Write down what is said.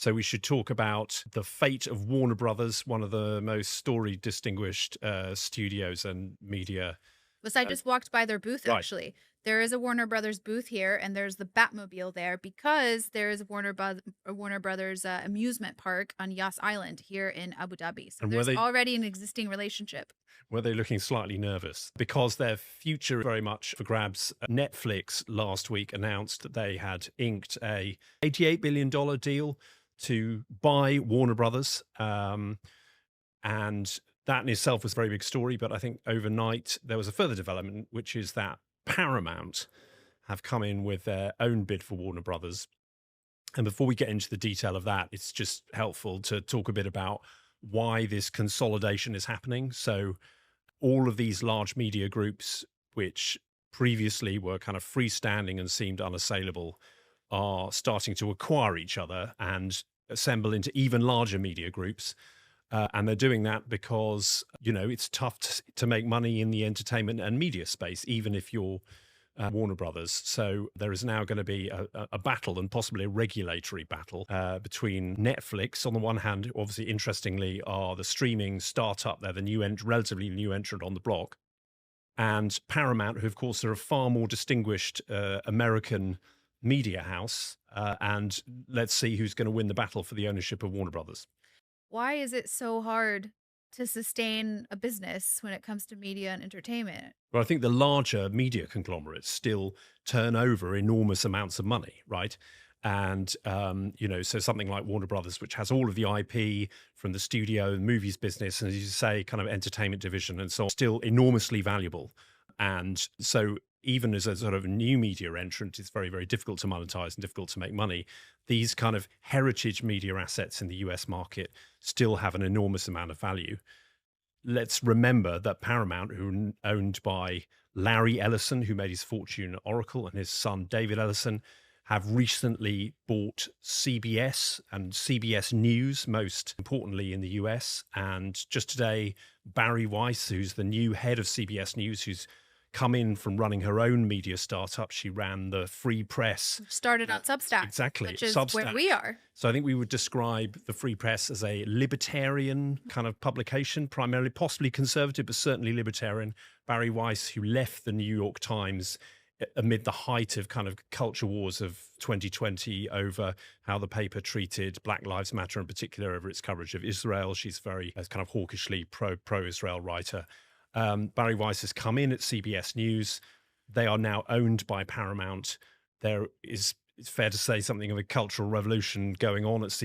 So we should talk about the fate of Warner Brothers, one of the most story distinguished studios and media. Was I Uh, just walked by their booth, right. actually. There is a Warner Brothers booth here, and there's the Batmobile there because there is a Warner Brothers amusement park on Yas Island here in Abu Dhabi. So And there's already an existing relationship. were they looking slightly nervous because their future is very much for grabs? Netflix last week announced that they had inked a $88 billion deal to buy Warner Brothers. And that in itself was a very big story. But I think overnight there was a further development, which is that Paramount have come in with their own bid for Warner Brothers. And before we get into the detail of that, it's just helpful to talk a bit about why this consolidation is happening. So all of these large media groups, which previously were kind of freestanding and seemed unassailable, are starting to acquire each other and assemble into even larger media groups. And they're doing that because, it's tough to make money in the entertainment and media space, even if you're Warner Brothers. So there is now going to be a battle, and possibly a regulatory battle, between Netflix on the one hand, obviously interestingly are the streaming startup, they're the relatively new entrant on the block, and Paramount, who of course are a far more distinguished American media house. And let's see who's going to win the battle for the ownership of Warner Brothers. Why is it so hard to sustain a business when it comes to media and entertainment? Well, I think the larger media conglomerates still turn over enormous amounts of money, right? And so something like Warner Brothers, which has all of the IP from the studio and movies business, and as you say, kind of entertainment division and so on, still enormously valuable. And so even as a sort of new media entrant, it's very, very difficult to monetize and difficult to make money. These kind of heritage media assets in the US market still have an enormous amount of value. Let's remember that Paramount, who are owned by Larry Ellison, who made his fortune at Oracle, and his son David Ellison, have recently bought CBS and CBS News, most importantly in the US. And just today, Barry Weiss, who's the new head of CBS News, who's come in from running her own media startup. She ran the Free Press. Started on Substack, Exactly. which is where Substack. we are. So I think we would describe the Free Press as a libertarian kind of publication, primarily possibly conservative, but certainly libertarian. Barry Weiss, who left the New York Times amid the height of kind of culture wars of 2020 over how the paper treated Black Lives Matter, in particular over its coverage of Israel. She's very kind of hawkishly pro-Israel writer. Barry Weiss has come in at CBS News. They are now owned by Paramount. There is, it's fair to say, something of a cultural revolution going on at CBS.